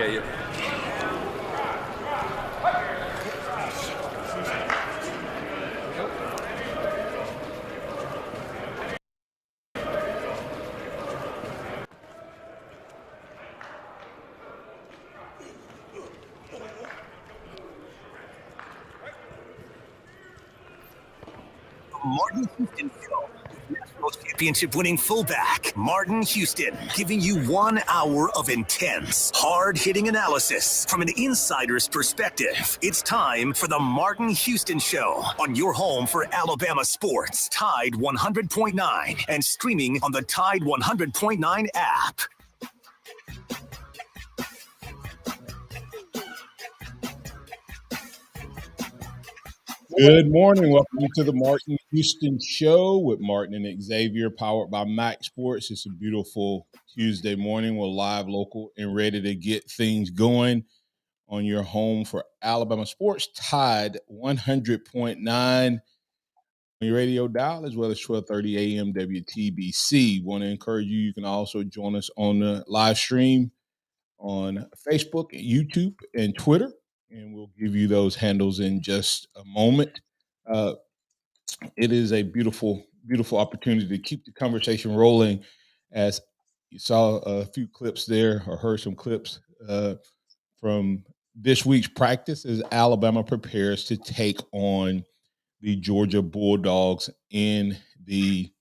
hear you. Martin Houston Show. National championship-winning fullback Martin Houston, giving you 1 hour of intense, hard-hitting analysis from an insider's perspective. It's time for the Martin Houston Show on your home for Alabama sports, Tide 100.9, and streaming on the Tide 100.9 app. Good morning. Welcome to the Martin Houston Show with Martin and Xavier, powered by MaXSports. It's a beautiful Tuesday morning. We're live, local, and ready to get things going on your home for Alabama sports. Tide 100.9 on your radio dial, as well as 12:30 a.m. WTBC. Want to encourage you. You can also join us on the live stream on Facebook, YouTube, and Twitter, and we'll give you those handles in just a moment. It is a beautiful, beautiful opportunity to keep the conversation rolling. As you saw a few clips there, or heard some clips from this week's practice, as Alabama prepares to take on the Georgia Bulldogs in the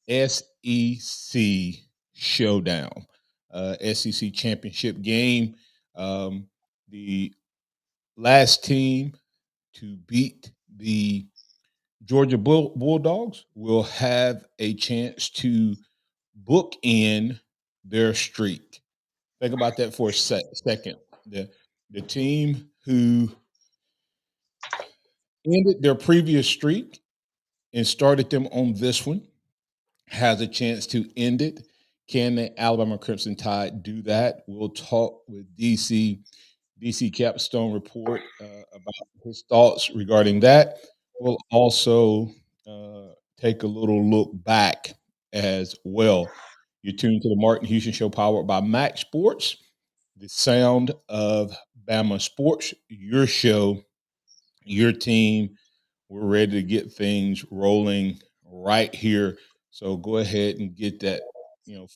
SEC showdown, SEC championship game. The last team to beat the Georgia Bulldogs will have a chance to book in their streak. Think about that for a second. The team who ended their previous streak and started them on this one has a chance to end it. Can the Alabama Crimson Tide do that? We'll talk with DC Capstone report about his thoughts regarding that. We'll also take a little look back as well. You're tuned to the Martin Houston Show, powered by MaXSports, the sound of Bama sports. Your show, your team. We're ready to get things rolling right here. So go ahead and get that,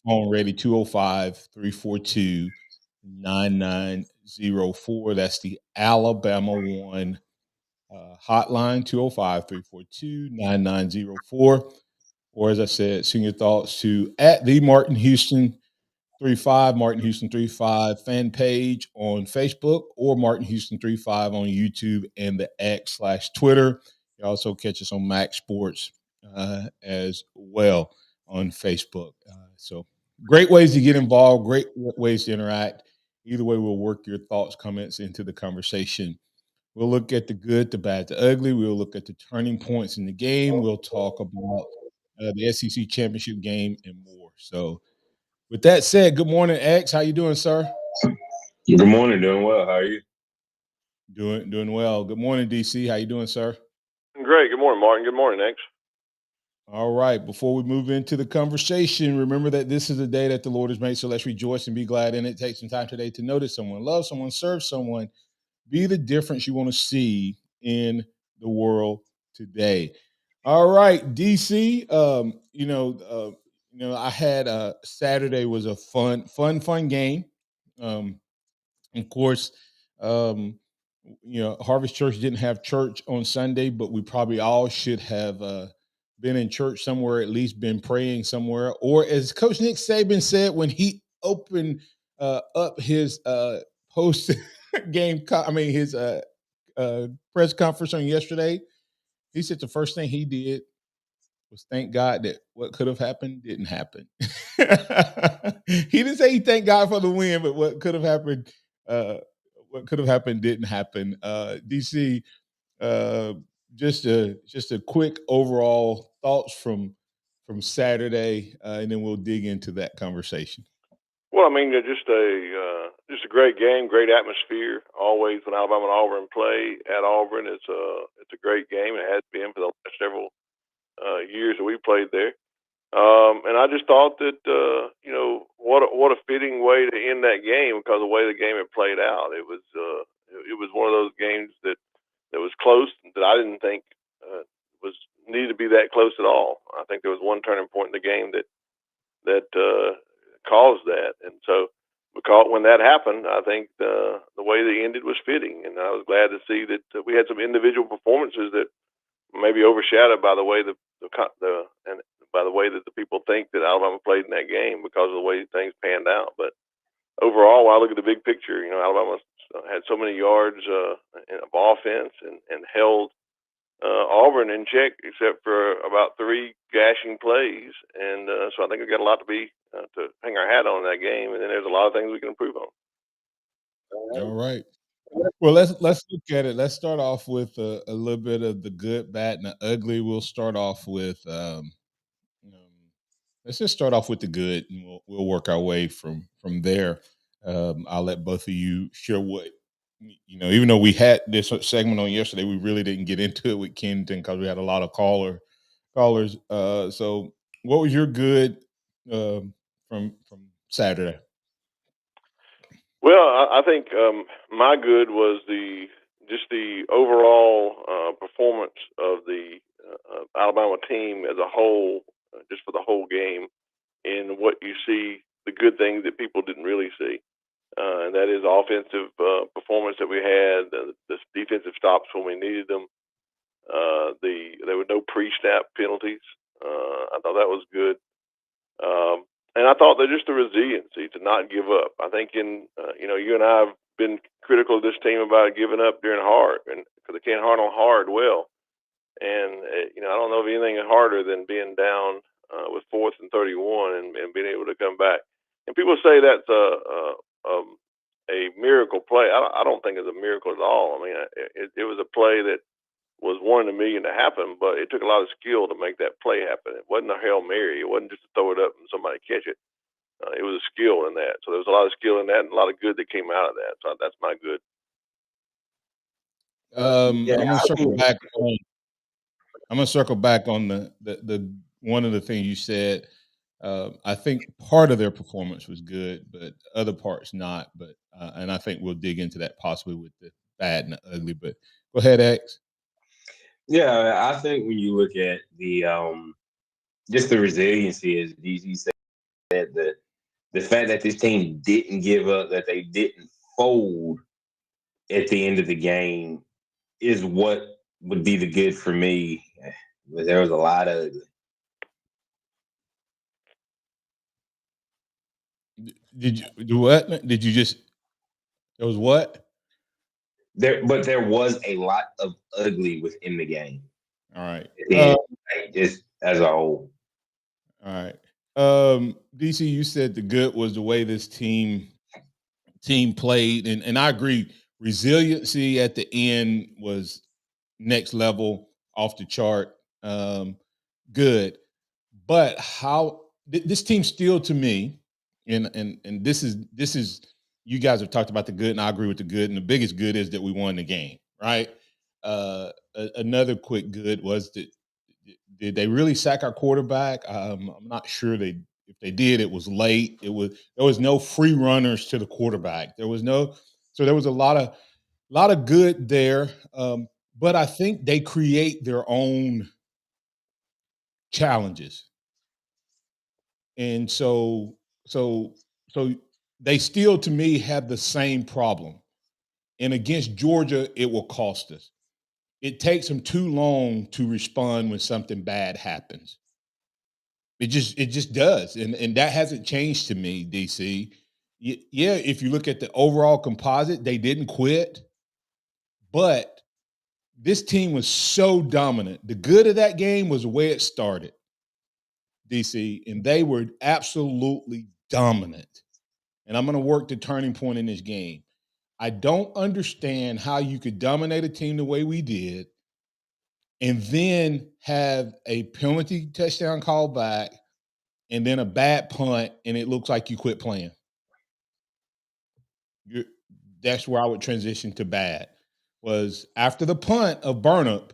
phone ready. 205-342-9904. That's the Alabama One hotline, 205-342-9904. Or as I said, send your thoughts to at the Martin Houston 35, Martin Houston 35 fan page on Facebook, or Martin Houston 35 on YouTube and the X/Twitter. You also catch us on MaXSports as well on Facebook. So great ways to get involved, great ways to interact. Either way, we'll work your thoughts, comments into the conversation. We'll look at the good, the bad, the ugly. We'll look at the turning points in the game. We'll talk about the SEC championship game and more. So with that said, good morning, X. How you doing, sir? Good morning. Doing well. How are you? Doing well. Good morning, DC. How you doing, sir? Great. Good morning, Martin. Good morning, X. All right. Before we move into the conversation, remember that this is a day that the Lord has made, so let's rejoice and be glad in it. Take some time today to notice someone, love someone, serve someone, be the difference you want to see in the world today. All right, DC. I had Saturday was a fun game. Of course, Harvest Church didn't have church on Sunday, but we probably all should have been in church somewhere, at least been praying somewhere. Or as Coach Nick Saban said when he opened up his post game, his press conference on yesterday, he said the first thing he did was thank God that what could have happened didn't happen. He didn't say he thanked God for the win, but what could have happened didn't happen. DC, just a quick overall thoughts from Saturday, and then we'll dig into that conversation. Well, just a great game, great atmosphere. Always when Alabama and Auburn play at Auburn, it's a great game. It has been for the last several years that we played there. And I just thought that what a fitting way to to end that game because of the way the game had played out. It was one of those games that was close that I didn't think was needed to be that close at all. I think there was one turning point in the game that caused that, and so because when that happened, I think the way they ended was fitting, and I was glad to see that we had some individual performances that maybe overshadowed by the way and by the way that the people think that Alabama played in that game because of the way things panned out. But overall, when I look at the big picture, Alabama had so many yards of offense and held Auburn in check, except for about 3 gashing plays, and so I think we got a lot to hang our hat on in that game, and then there's a lot of things we can improve on. All right. Well, let's look at it. Let's start off with a little bit of the good, bad, and the ugly. We'll start off with let's just start off with the good, and we'll work our way from there. I'll let both of you share what even though we had this segment on yesterday, we really didn't get into it with Kennington because we had a lot of callers. So, what was your good from Saturday? Well, I think my good was just the overall performance of the Alabama team as a whole, just for the whole game, in what you see, the good things that people didn't really see. And that is offensive performance that we had, the defensive stops when we needed them. There were no pre-snap penalties. I thought that was good. And I thought that just the resiliency to not give up. I think you and I have been critical of this team about giving up during hard, and because they can't handle hard well. And I don't know of anything harder than being down with 4th and 31 and being able to come back. And people say that's a miracle play. I don't think it's a miracle at all. I mean, it was a play that was 1 in a million to happen, but it took a lot of skill to make that play happen. It wasn't a Hail Mary. It wasn't just to throw it up and somebody catch it. It was a skill in that. So there was a lot of skill in that and a lot of good that came out of that. So that's my good. I'm gonna circle back on. I'm gonna circle back on the one of the things you said. I think part of their performance was good, but other parts not. But and I think we'll dig into that possibly with the bad and the ugly. But go ahead, X. Yeah, I think when you look at the just the resiliency, as DC said, the fact that this team didn't give up, that they didn't fold at the end of the game, is what would be the good for me. But there was a lot of ugly. Did you do what? Did you just? It was what? There was a lot of ugly within the game. All right. Just as a whole. All right. DC, you said the good was the way this team played, and I agree. Resiliency at the end was next level, off the chart. Good, but how this team still, to me, and this is you guys have talked about the good, and I agree with the good, and the biggest good is that we won the game, right? Another quick good was that did they really sack our quarterback? I'm not sure if they did, it was late. There was no free runners to the quarterback. There was a lot of good there. But I think they create their own challenges. And so they still, to me, have the same problem. And against Georgia, it will cost us. It takes them too long to respond when something bad happens. It just does, and that hasn't changed to me, DC. Yeah, if you look at the overall composite, they didn't quit, but this team was so dominant. The good of that game was the way it started, DC, and they were absolutely dominant. And I'm going to work the turning point in this game. I don't understand how you could dominate a team the way we did and then have a penalty touchdown call back and then a bad punt, and it looks like you quit playing. That's where I would transition to bad. Was after the punt of Burnup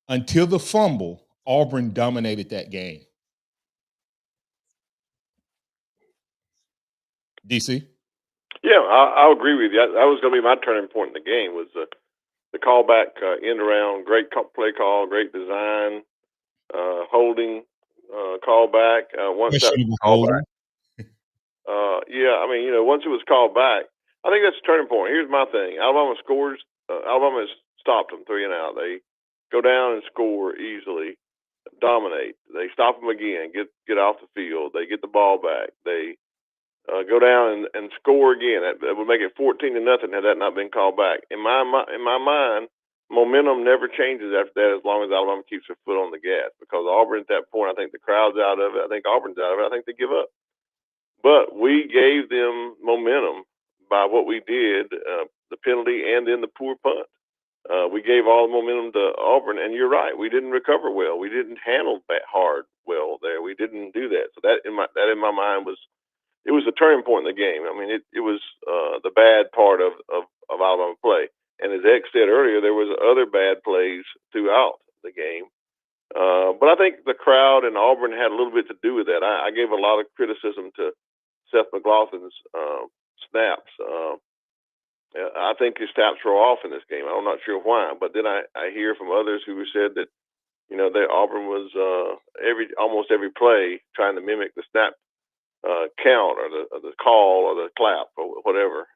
until the fumble, Auburn dominated that game. DC? Yeah, I'll agree with you. That was going to be my turning point in the game was the callback end around, great play call, great design, holding callback. Once that was called back, once it was called back, I think that's a turning point. Here's my thing: Alabama scores. Alabama has stopped them 3 and out. They go down and score easily, dominate. They stop them again, get off the field. They get the ball back. They go down and score again. That would make it 14-0 had that not been called back. In my mind, momentum never changes after that as long as Alabama keeps their foot on the gas. Because Auburn at that point, I think the crowd's out of it. I think Auburn's out of it. I think they give up. But we gave them momentum by what we did, the penalty and then the poor punt. We gave all the momentum to Auburn, and you're right. We didn't recover well. We didn't handle that hard well there. We didn't do that. So that in my mind was. It was a turning point in the game. I mean, it was the bad part of Alabama play. And as X said earlier, there was other bad plays throughout the game. But I think the crowd and Auburn had a little bit to do with that. I gave a lot of criticism to Seth McLaughlin's snaps. I think his snaps were off in this game. I'm not sure why. But then I hear from others who said that, that Auburn was almost every play trying to mimic the snap count or the call or the clap or whatever.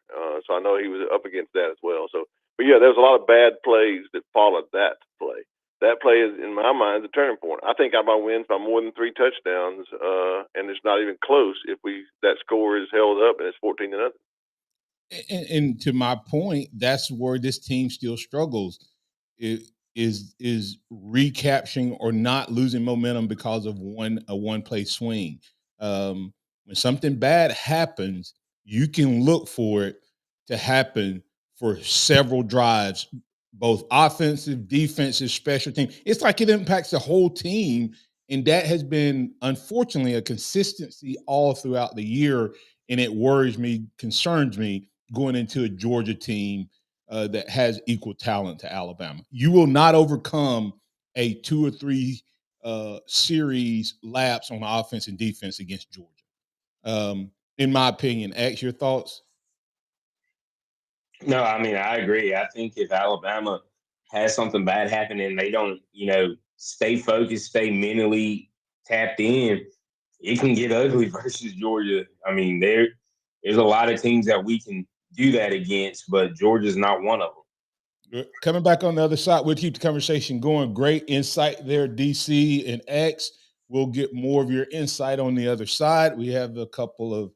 So I know he was up against that as well. So, but yeah, there's a lot of bad plays that followed that play. That play is, in my mind, the turning point. I think Alabama wins by more than 3 touchdowns, and it's not even close if that score is held up and it's 14-0. And to my point, that's where this team still struggles. It is recapturing or not losing momentum because of a one play swing. When something bad happens, you can look for it to happen for several drives, both offensive, defensive, special team. It's like it impacts the whole team, and that has been, unfortunately, a consistency all throughout the year, and it worries me, concerns me, going into a Georgia team that has equal talent to Alabama. You will not overcome a 2 or 3 series lapse on offense and defense against Georgia. In my opinion, X, your thoughts? No, I mean, I agree. I think if Alabama has something bad happen and they don't, stay focused, stay mentally tapped in, it can get ugly versus Georgia. I mean, there's a lot of teams that we can do that against, but Georgia's not one of them. Coming back on the other side, we'll keep the conversation going. Great insight there, DC and X. We'll get more of your insight on the other side. We have a couple of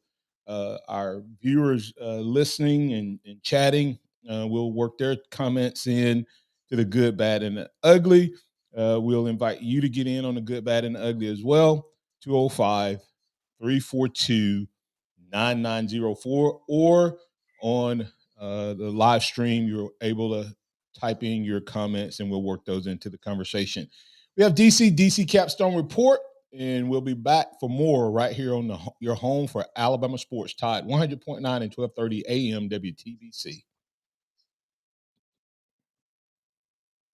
our viewers listening and chatting. We'll work their comments in to the good, bad, and the ugly. We'll invite you to get in on the good, bad, and the ugly as well. 205-342-9904, or on the live stream, you're able to type in your comments and we'll work those into the conversation. We have DC Capstone Report, and we'll be back for more right here on your home for Alabama Sports, Tide 100.9 and 1230 AM WTBC.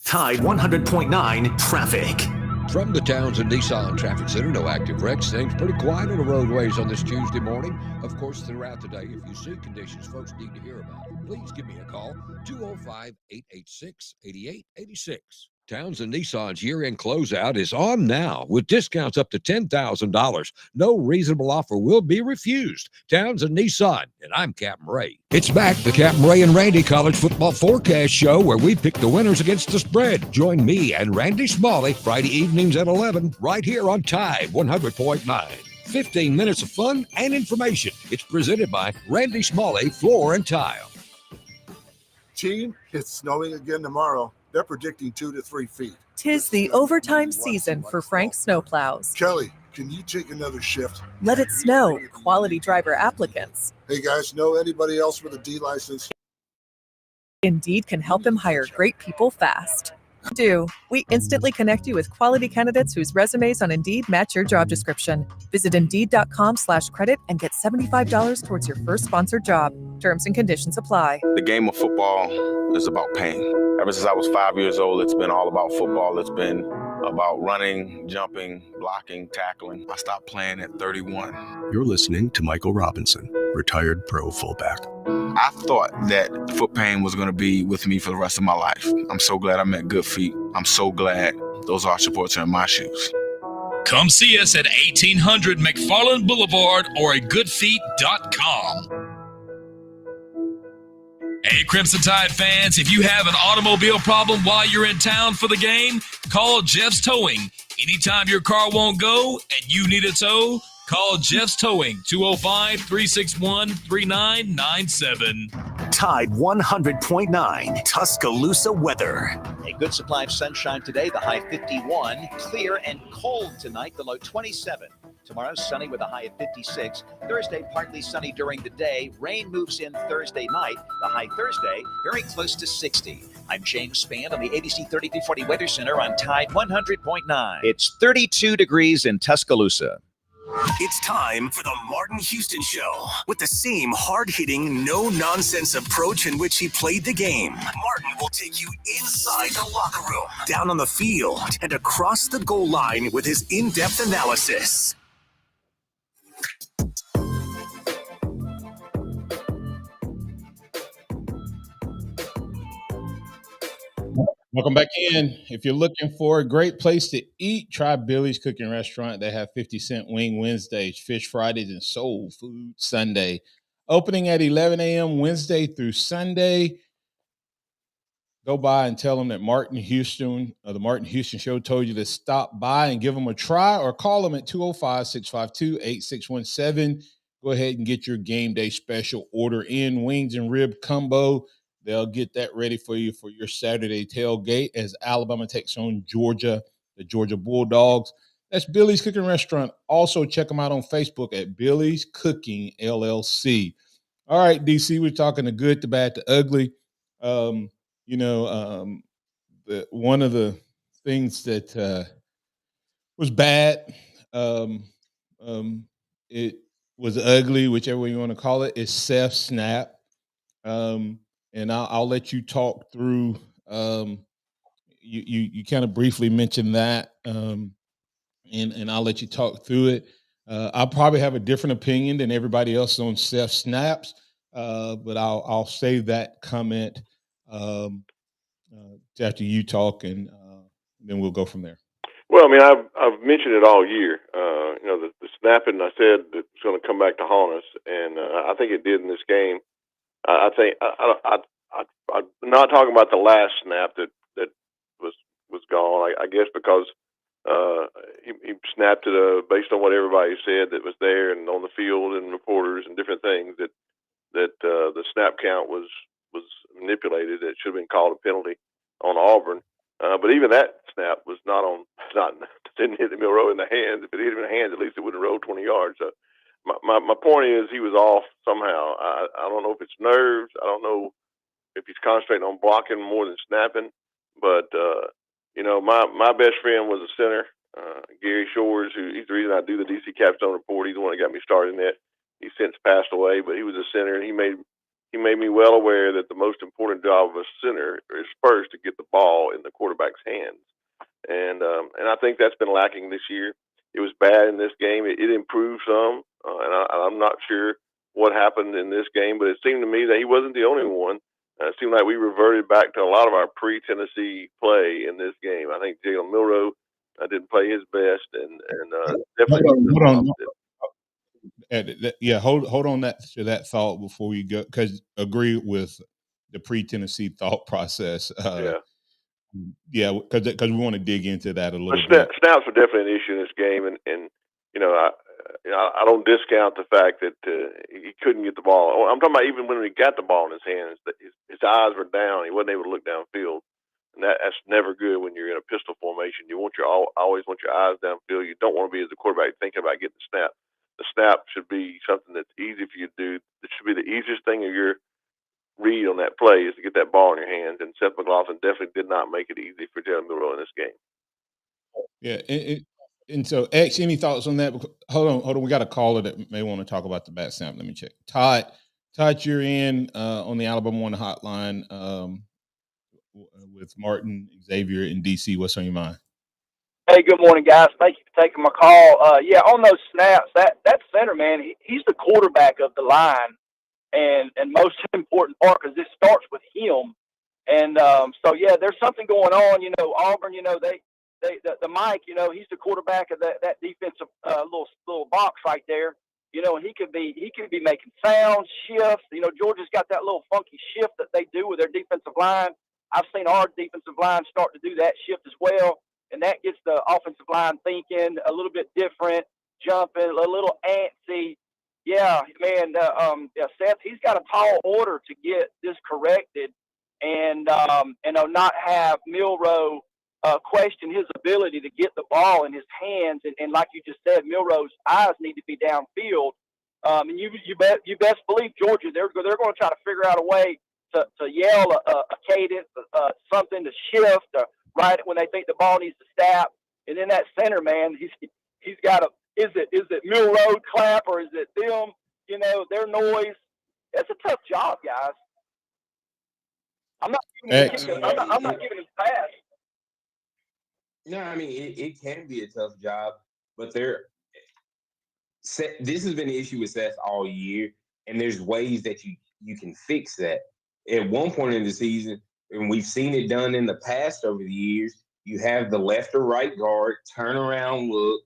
Tide 100.9 traffic. From the Townsend Nissan Traffic Center, no active wrecks. Things pretty quiet on the roadways on this Tuesday morning. Of course, throughout the day, if you see conditions folks need to hear about, please give me a call, 205-886-8886. Townsend Nissan's year-end closeout is on now with discounts up to $10,000. No reasonable offer will be refused. Townsend Nissan, and I'm Captain Ray. It's back, the Captain Ray and Randy College Football Forecast Show, where we pick the winners against the spread. Join me and Randy Smalley Friday evenings at 11 right here on Tide 100.9. 15 minutes of fun and information. It's presented by Randy Smalley Floor and Tile. Team, it's snowing again tomorrow. They're predicting 2 to 3 feet. 'Tis the overtime season for Frank Snowplows. Kelly, can you take another shift? Let it snow. Quality driver applicants. Hey guys, know anybody else with a D license? Indeed can help him hire great people fast. We instantly connect you with quality candidates whose resumes on Indeed match your job description. Visit Indeed.com/credit and get $75 towards your first sponsored job. Terms and conditions apply. The game of football is about pain. Ever since I was 5 years old, it's been all about football. It's been about running, jumping, blocking, tackling. I stopped playing at 31. You're listening to Michael Robinson, retired pro fullback. I thought that foot pain was going to be with me for the rest of my life. I'm so glad I met Good Feet. I'm so glad those arch supports are in my shoes. Come see us at 1800 McFarland Boulevard or at goodfeet.com. Hey, Crimson Tide fans, if you have an automobile problem while you're in town for the game, call Jeff's Towing. Anytime your car won't go and you need a tow, call Jeff's Towing, 205-361-3997. Tide 100.9 Tuscaloosa weather. A good supply of sunshine today, the high 51. Clear and cold tonight, the low 27. Tomorrow, sunny with a high of 56. Thursday, partly sunny during the day. Rain moves in Thursday night. The high Thursday, very close to 60. I'm James Spann on the ABC 3340 Weather Center on Tide 100.9. It's 32 degrees in Tuscaloosa. It's time for the Martin Houston Show. With the same hard-hitting, no-nonsense approach in which he played the game, Martin will take you inside the locker room, down on the field, and across the goal line with his in-depth analysis. Welcome back in. If you're looking for a great place to eat, try Billy's Cooking Restaurant. They have 50-cent wing Wednesdays, fish Fridays, and soul food Sunday. Opening at 11 a.m. Wednesday through Sunday. Go by and tell them that Martin Houston, the Martin Houston Show, told you to stop by and give them a try, or call them at 205-652-8617. Go ahead and get your game day special order in, wings and rib combo. They'll get that ready for you for your Saturday tailgate as Alabama takes on Georgia, the Georgia Bulldogs. That's Billy's Cooking Restaurant. Also, check them out on Facebook at Billy's Cooking LLC. All right, DC, we're talking the good, the bad, the ugly. One of the things that was bad, it was ugly, whichever way you want to call it, is Seth's snap. And I'll let you talk through. You kind of briefly mentioned that, and I'll let you talk through it. I'll probably have a different opinion than everybody else on Seth snaps, but I'll save that comment after you talk, and then we'll go from there. Well, I mean, I've mentioned it all year. The snapping, I said it's going to come back to haunt us, and I think it did in this game. I'm not talking about the last snap that was gone. I guess because he snapped it based on what everybody said that was there and on the field and reporters and different things that the snap count was manipulated. It should have been called a penalty on Auburn. But even that snap was didn't hit the Milroe in the hands. If it hit him in the hands, at least it wouldn't roll 20 yards. So my point is he was off somehow. I don't know if it's nerves. I don't know if he's concentrating on blocking more than snapping. But my best friend was a center, Gary Shores, he's the reason I do the DC Capstone report. He's the one that got me started in that. He's since passed away, but he was a center, and he made me well aware that the most important job of a center is first to get the ball in the quarterback's hands. And I think that's been lacking this year. It was bad in this game. It improved some, and I'm not sure what happened in this game, but it seemed to me that he wasn't the only one. It seemed like we reverted back to a lot of our pre-Tennessee play in this game. I think Jalen Milroe didn't play his best, and definitely hold on to that thought before we go, because agree with the pre-Tennessee thought process. Because we want to dig into that a little bit. Snaps were definitely an issue in this game, and I don't discount the fact that he couldn't get the ball. I'm talking about even when he got the ball in his hands, his eyes were down. He wasn't able to look downfield, and that's never good when you're in a pistol formation. You always want your eyes downfield. You don't want to be, as a quarterback, thinking about getting the snap. The snap should be something that's easy for you to do. It should be the easiest thing of your read on that play is to get that ball in your hands. And Seth McLaughlin definitely did not make it easy for Jalen Milroe in this game. Yeah, and so X, any thoughts on that? Hold on. We got a caller that may want to talk about the bat snap. Let me check. Todd, you're in on the Alabama One hotline with Martin, Xavier, and DC. What's on your mind? Hey, good morning, guys. Thank you for taking my call. Yeah, on those snaps, that center, man, he's the quarterback of the line, and most important part because this starts with him. And so, yeah, there's something going on. You know, Auburn, you know, the Mike, you know, he's the quarterback of that defensive little box right there. You know, and he could be making sounds, shifts. You know, Georgia's got that little funky shift that they do with their defensive line. I've seen our defensive line start to do that shift as well, and that gets the offensive line thinking a little bit different, jumping, a little antsy. Yeah, man. Yeah, Seth, he's got a tall order to get this corrected, and not have Milroe question his ability to get the ball in his hands. And like you just said, Milroe's eyes need to be downfield. And you best believe Georgia, they're going to try to figure out a way to yell a cadence, something to shift, right when they think the ball needs to snap. And then that center, man, he's got a, is it Milroe clap or is it them? You know, their noise. It's a tough job, guys. I'm not giving him a pass. No, I mean it can be a tough job, but this has been the issue with Seth all year, and there's ways that you can fix that. At one point in the season, and we've seen it done in the past over the years, you have the left or right guard turn around, look,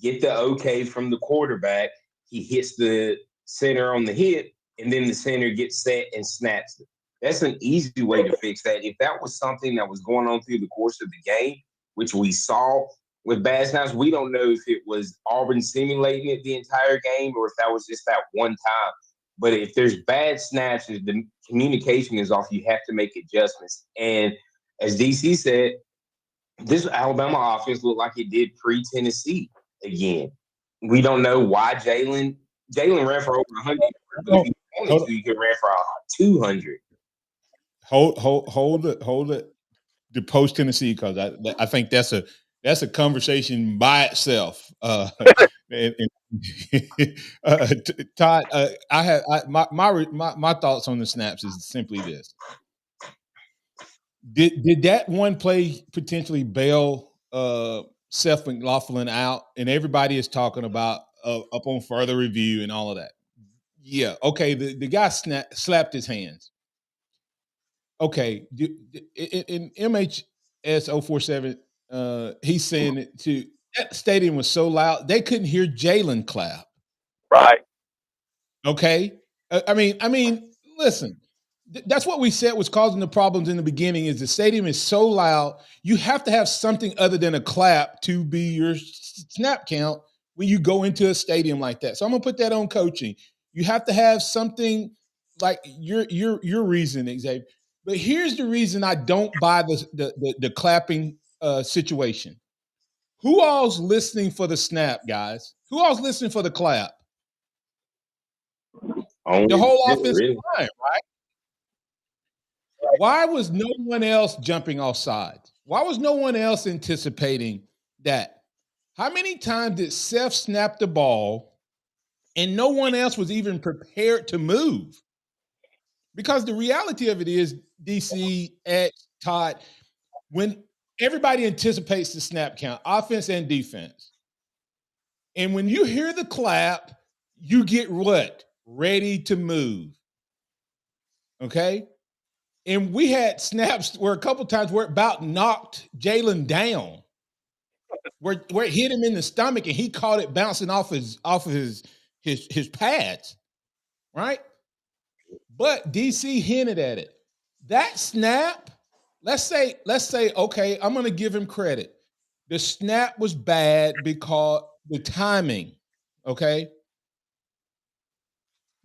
get the okay from the quarterback. He hits the center on the hip, and then the center gets set and snaps it. That's an easy way to fix that. If that was something that was going on through the course of the game, which we saw with bad snaps, we don't know if it was Auburn simulating it the entire game or if that was just that one time. But if there's bad snaps, if the communication is off, you have to make adjustments. And as DC said, this Alabama offense looked like it did pre-Tennessee again. We don't know why Jalen ran for over 100. But if he wanted to, he could ran for 200. Hold it. The post Tennessee, because I think that's a conversation by itself. Todd, my thoughts on the snaps is simply this: Did that one play potentially bail Seth McLaughlin out? And everybody is talking about up on further review and all of that. Yeah, okay. The guy slapped his hands. Okay, in MHS 047, he's saying it too. That stadium was so loud they couldn't hear Jalen clap. Right. Okay. I mean, listen. That's what we said was causing the problems in the beginning. Is the stadium is so loud, you have to have something other than a clap to be your snap count when you go into a stadium like that. So I'm gonna put that on coaching. You have to have something like your reason, Xavier. But here's the reason I don't buy the clapping situation. Who all's listening for the snap, guys? Who all's listening for the clap? The whole offensive line, right? Why was no one else jumping off sides? Why was no one else anticipating that? How many times did Seth snap the ball and no one else was even prepared to move? Because the reality of it is, DC, at Todd, when everybody anticipates the snap count, offense and defense, and when you hear the clap, you get what? Ready to move. Okay? And we had snaps where a couple times where it about knocked Jalen down, where it hit him in the stomach and he caught it bouncing off of his pads, right? But DC hinted at it. That snap, let's say, okay, I'm going to give him credit. The snap was bad because the timing, okay?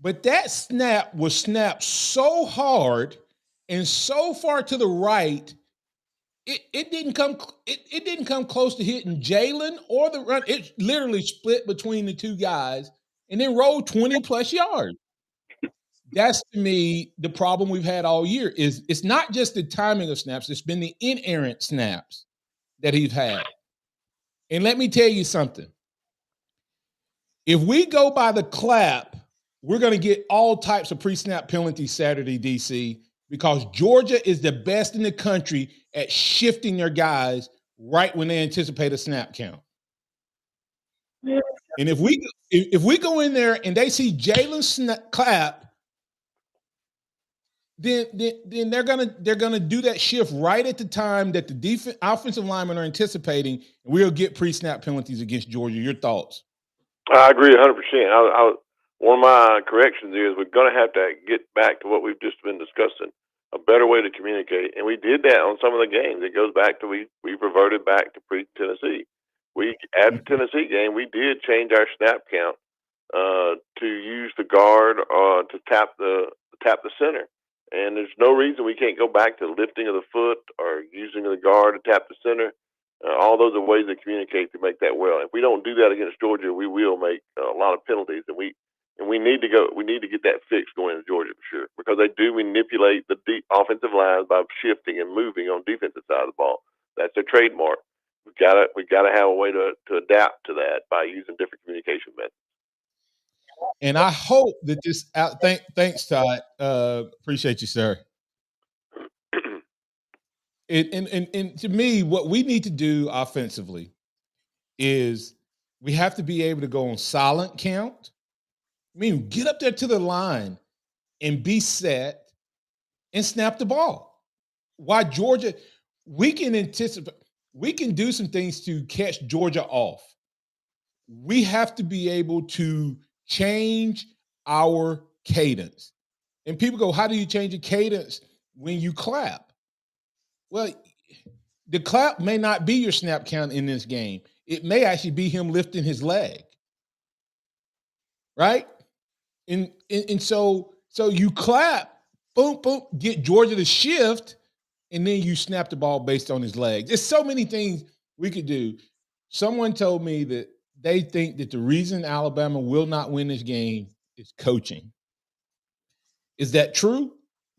But that snap was snapped so hard and so far to the right, it didn't come close to hitting Jalen or the run. It literally split between the two guys and then rolled 20 plus yards. That's, to me, the problem we've had all year. Is it's not just the timing of snaps, it's been the inerrant snaps that he's had. And let me tell you something. If we go by the clap, we're going to get all types of pre-snap penalties Saturday, DC, because Georgia is the best in the country at shifting their guys right when they anticipate a snap count. And if we go in there and they see Jalen clap, then they're gonna do that shift right at the time that the offensive linemen are anticipating, and we'll get pre-snap penalties against Georgia. Your thoughts? I agree 100%. One of my corrections is we're going to have to get back to what we've just been discussing, a better way to communicate. And we did that on some of the games. It goes back to we reverted back to pre-Tennessee. At the Tennessee game, we did change our snap count to use the guard to tap the center. And there's no reason we can't go back to lifting of the foot or using the guard to tap the center. All those are ways to communicate to make that well. If we don't do that against Georgia, we will make a lot of penalties, and we need to go. We need to get that fixed going into Georgia for sure, because they do manipulate the offensive lines by shifting and moving on defensive side of the ball. That's their trademark. We gotta have a way to adapt to that by using different communication methods. And I hope that this thanks, Todd. Appreciate you, sir. And to me, what we need to do offensively is we have to be able to go on silent count. I mean, get up there to the line and be set and snap the ball. Why Georgia? We can anticipate. We can do some things to catch Georgia off. We have to be able to change our cadence. And people go, how do you change a cadence when you clap? Well, the clap may not be your snap count in this game. It may actually be him lifting his leg. Right? And so you clap, boom, boom, get Georgia to shift, and then you snap the ball based on his legs. There's so many things we could do. Someone told me that they think that the reason Alabama will not win this game is coaching. Is that true?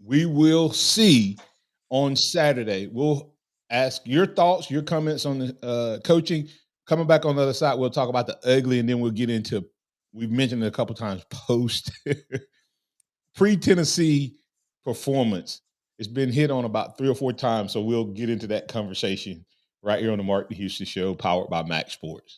We will see on Saturday. We'll ask your thoughts, your comments on the coaching. Coming back on the other side, we'll talk about the ugly, and then we'll get into, we've mentioned it a couple times, post pre-Tennessee performance. It's been hit on about 3 or 4 times, so we'll get into that conversation right here on the Martin Houston Show, powered by MaXSports.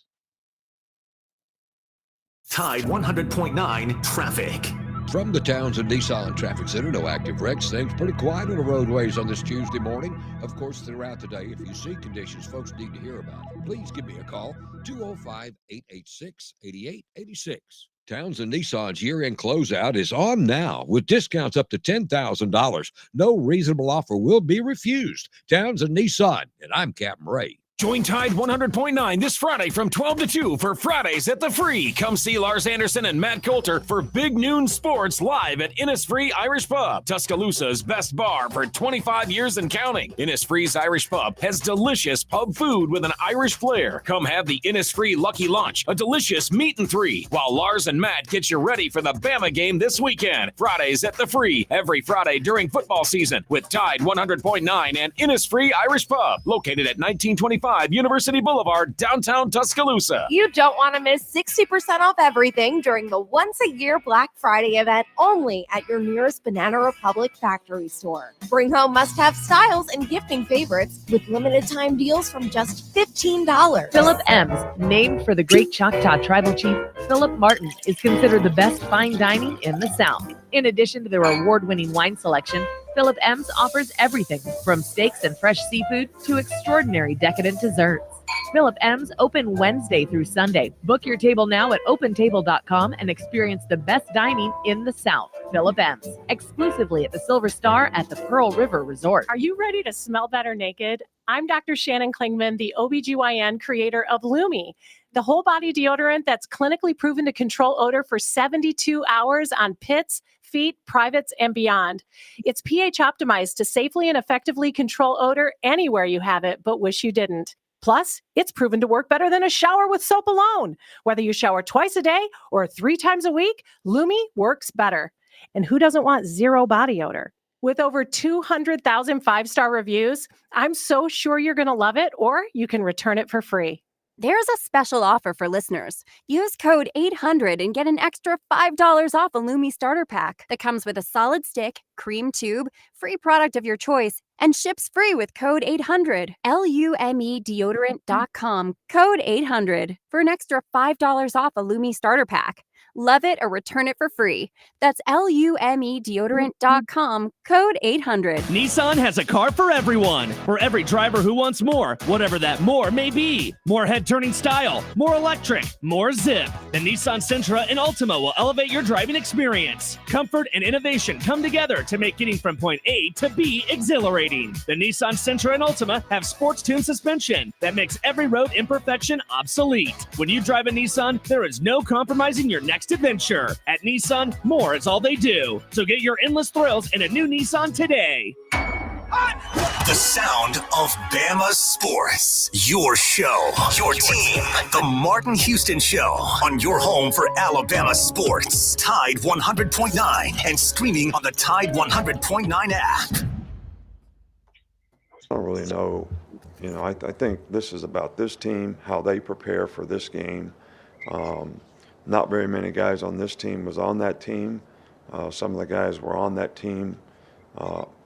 Tide 100.9 traffic. From the Townsend Nissan Traffic Center, no active wrecks. Things pretty quiet on the roadways on this Tuesday morning. Of course, throughout the day, if you see conditions folks need to hear about, please give me a call, 205-886-8886. Townsend Nissan's year-end closeout is on now with discounts up to $10,000. No reasonable offer will be refused. Townsend Nissan, and I'm Captain Ray. Join Tide 100.9 this Friday from 12 to 2 for Fridays at the Free. Come see Lars Anderson and Matt Coulter for Big Noon Sports live at Innisfree Irish Pub, Tuscaloosa's best bar for 25 years and counting. Innisfree's Irish Pub has delicious pub food with an Irish flair. Come have the Innisfree Lucky Lunch, a delicious meat and three, while Lars and Matt get you ready for the Bama game this weekend. Fridays at the Free, every Friday during football season with Tide 100.9 and Innisfree Irish Pub, located at 1925 University Boulevard, downtown Tuscaloosa. You don't want to miss 60% off everything during the once-a-year Black Friday event only at your nearest Banana Republic factory store. Bring home must-have styles and gifting favorites with limited-time deals from just $15. Philip M's, named for the great Choctaw tribal chief Philip Martin, is considered the best fine dining in the South. In addition to their award-winning wine selection, Philip M's offers everything from steaks and fresh seafood to extraordinary decadent desserts. Philip M's open Wednesday through Sunday. Book your table now at opentable.com and experience the best dining in the South. Philip M's, exclusively at the Silver Star at the Pearl River Resort. Are you ready to smell better naked? I'm Dr. Shannon Klingman, the OBGYN creator of Lumi, the whole body deodorant that's clinically proven to control odor for 72 hours on pits, feet, privates, and beyond. It's pH optimized to safely and effectively control odor anywhere you have it, but wish you didn't. Plus, it's proven to work better than a shower with soap alone. Whether you shower twice a day or 3 times a week, Lumi works better. And who doesn't want zero body odor? With over 200,000 5-star reviews, I'm so sure you're going to love it, or you can return it for free. There's a special offer for listeners. Use code 800 and get an extra $5 off a Lumi starter pack that comes with a solid stick, cream tube, free product of your choice, and ships free with code 800. LumeDeodorant.com, code 800 for an extra $5 off a Lumi starter pack. Love it or return it for free. That's LumeDeodorant.com, code 800. Nissan has a car for everyone. For every driver who wants more, whatever that more may be. More head-turning style, more electric, more zip. The Nissan Sentra and Altima will elevate your driving experience. Comfort and innovation come together to make getting from point A to B exhilarating. The Nissan Sentra and Altima have sports-tuned suspension that makes every road imperfection obsolete. When you drive a Nissan, there is no compromising your next adventure. At Nissan, more is all they do. So get your endless thrills in a new Nissan today. The sound of Bama sports. Your show, your team. The Martin Houston Show on your home for Alabama sports. Tide 100.9 and streaming on the Tide 100.9 app. I don't really know. I think this is about this team, how they prepare for this game. Not very many guys on this team was on that team. Some of the guys were on that team,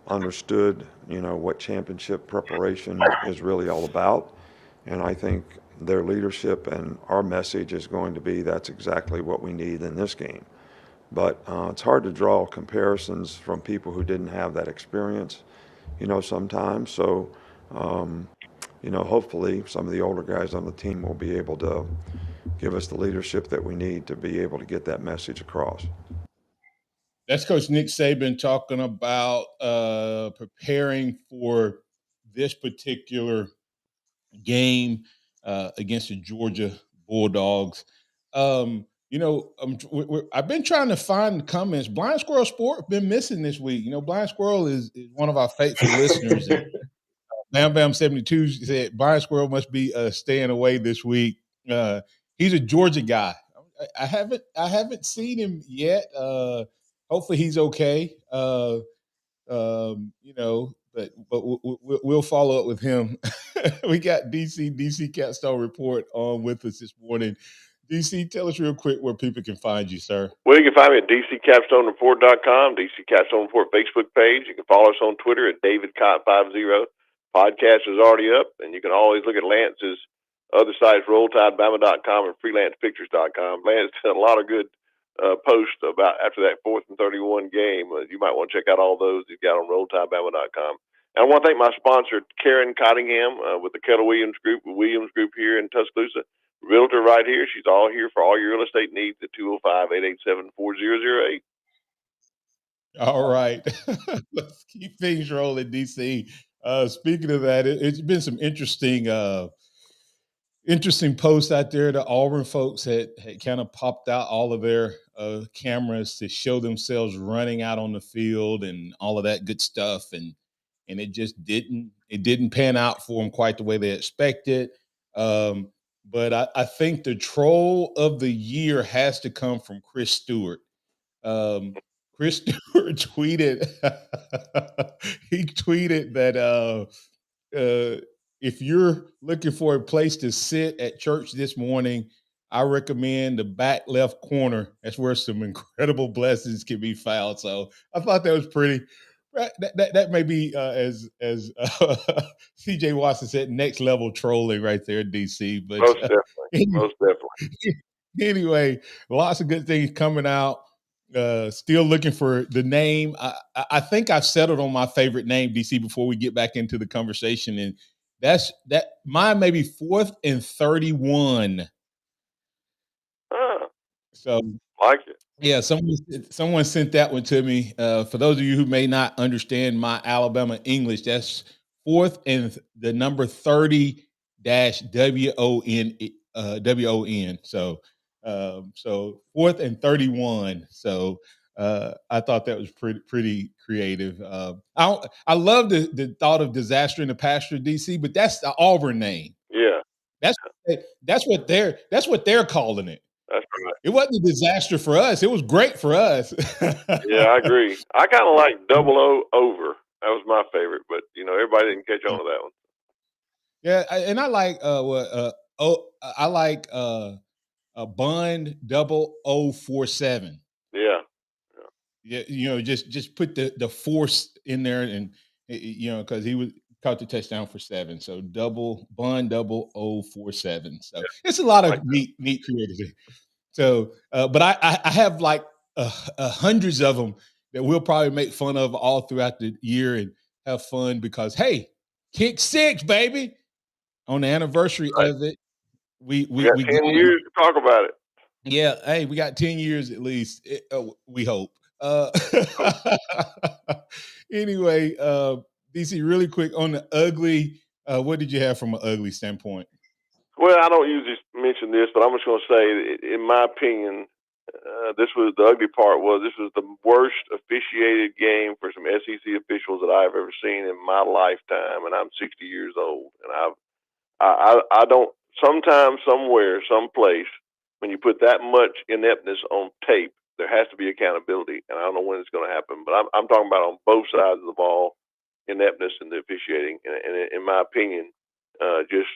understood, what championship preparation is really all about. And I think their leadership and our message is going to be that's exactly what we need in this game. But it's hard to draw comparisons from people who didn't have that experience, sometimes. So, hopefully some of the older guys on the team will be able to give us the leadership that we need to be able to get that message across. That's Coach Nick Saban talking about preparing for this particular game against the Georgia Bulldogs. I've been trying to find comments. Blind Squirrel Sport been missing this week. Blind Squirrel is one of our faithful listeners. And Bam Bam 72 said Blind Squirrel must be staying away this week. He's a Georgia guy. I haven't seen him yet. Hopefully he's okay. But we'll follow up with him. We got DC Capstone Report on with us this morning. DC, tell us real quick where people can find you, sir. Well, you can find me at DCCapstoneReport.com, DC Capstone Report Facebook page. You can follow us on Twitter at DavidCott50. Podcast is already up, and you can always look at Lance's other sites, RollTideBama.com and FreelancePictures.com. Lance did a lot of good posts about after that 4th and 31 game. You might want to check out all those he's got on RollTideBama.com. And I want to thank my sponsor, Karen Cottingham, with the Keller Williams Group here in Tuscaloosa. Realtor right here. She's all here for all your real estate needs at 205-887-4008. All right. Let's keep things rolling, DC. Speaking of that, it's been some interesting posts out there. The Auburn folks had kind of popped out all of their cameras to show themselves running out on the field and all of that good stuff. And it just didn't pan out for them quite the way they expected. But I think the troll of the year has to come from Chris Stewart. Chris Stewart tweeted, he tweeted that if you're looking for a place to sit at church this morning, I recommend the back left corner. That's where some incredible blessings can be found. So I thought that was pretty. That may be as CJ Watson said, next level trolling right there, DC. But most definitely. Anyway, lots of good things coming out. Still looking for the name. I think I've settled on my favorite name, DC, before we get back into the conversation, and that's mine. Maybe 4th and 31. So like it. Yeah, someone sent that one to me. For those of you who may not understand my Alabama English, that's 4th and the number 30 WON. So 4th and 31. So I thought that was pretty creative. I love the thought of disaster in the pasture, DC, but that's the Auburn name. Yeah, that's what they're calling it. That's right. It wasn't a disaster for us. It was great for us. Yeah, I agree. I kind of like double O over. That was my favorite, but everybody didn't catch on to that one. Yeah, and I like what I like a Bond 0047. Yeah. Yeah, just put the force in there, and because he was caught the touchdown for 7. So double Bond 0047. So it's a lot of neat creativity. So, but I have like hundreds of them that we'll probably make fun of all throughout the year and have fun because, hey, kick 6, baby. On the anniversary of it, we got 10 years to talk about it. Yeah, hey, we got 10 years at least. We hope. Anyway, DC, really quick on the ugly. What did you have from an ugly standpoint? Well, I don't usually mention this, but I'm just going to say, in my opinion, this was the ugly part. This was the worst officiated game for some SEC officials that I've ever seen in my lifetime, and I'm 60 years old. And I don't. Sometimes, somewhere, someplace, when you put that much ineptness on tape, there has to be accountability, and I don't know when it's going to happen. But I'm talking about on both sides of the ball, ineptness in the officiating, and in my opinion, just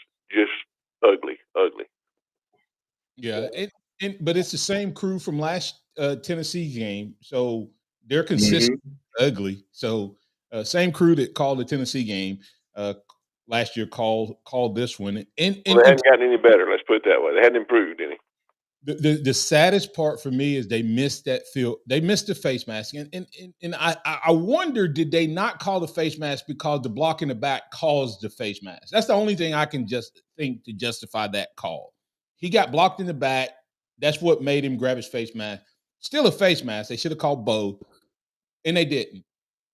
ugly. Yeah, but it's the same crew from last Tennessee game, so they're consistent ugly. So same crew that called the Tennessee game last year called this one, and Well, they hadn't gotten any better. Let's put it that way. They hadn't improved any. The saddest part for me is they missed that field. They missed the face mask, and I wonder, did they not call the face mask because the block in the back caused the face mask? That's the only thing I can just think to justify that call. He got blocked in the back. That's what made him grab his face mask. Still a face mask. They should have called both, and they didn't.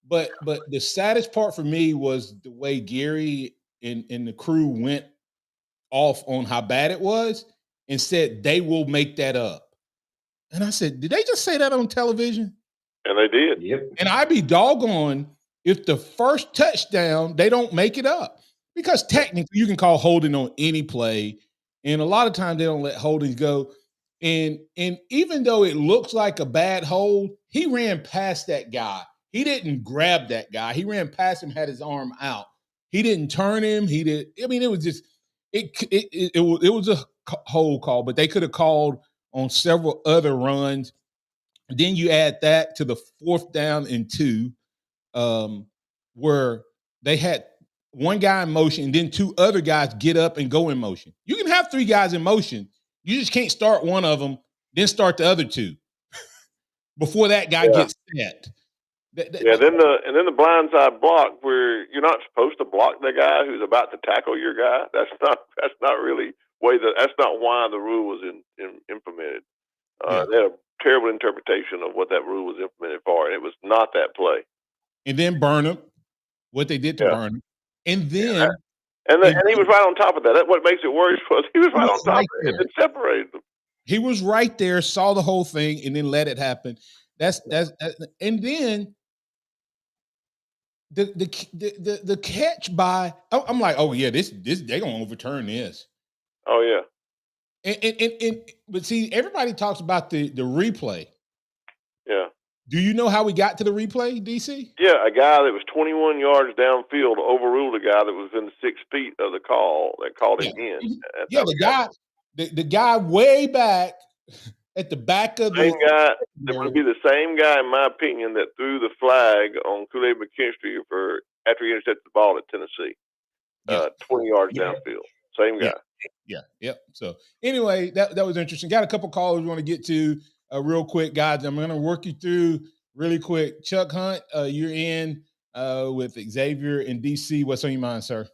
But the saddest part for me was the way Gary and the crew went off on how bad it was and said they will make that up. And I said, did they just say that on television? And they did. Yep. And I'd be doggone if the first touchdown, they don't make it up. Because technically you can call holding on any play. And a lot of times they don't let holdings go. And even though it looks like a bad hold, he ran past that guy. He didn't grab that guy. He ran past him, had his arm out. He didn't turn him. It was just it was a hold call, but they could have called on several other runs. Then you add that to the 4th down and 2, where they had one guy in motion and then 2 other guys get up and go in motion. You can have 3 guys in motion. You just can't start one of them, then start the other 2 before that guy gets set. Then the blindside block where you're not supposed to block the guy who's about to tackle your guy. That's not really that's not why the rule was implemented. They had a terrible interpretation of what that rule was implemented for, and it was not that play. And then Burnham, what they did to Burnham, and then and he was right on top of that. What makes it worse was he was right on top of it. It separated them. He was right there, saw the whole thing, and then let it happen. That's and then the catch by I'm like, oh yeah, this they're gonna overturn this. Oh yeah. And but see, everybody talks about the replay. Yeah. Do you know how we got to the replay, DC? Yeah, a guy that was 21 yards downfield overruled a guy that was in 6 feet of the call that called him in. Yeah, the guy way back at the back of same guy. That would be the same guy, in my opinion, that threw the flag on Kool-Aid McKinstry after he intercepted the ball at Tennessee. 20 yards downfield. Same guy. Yep. So anyway, that was interesting. Got a couple callers we want to get to real quick, guys. I'm going to work you through really quick. Chuck Hunt, you're in with Xavier and DC. What's on your mind, sir?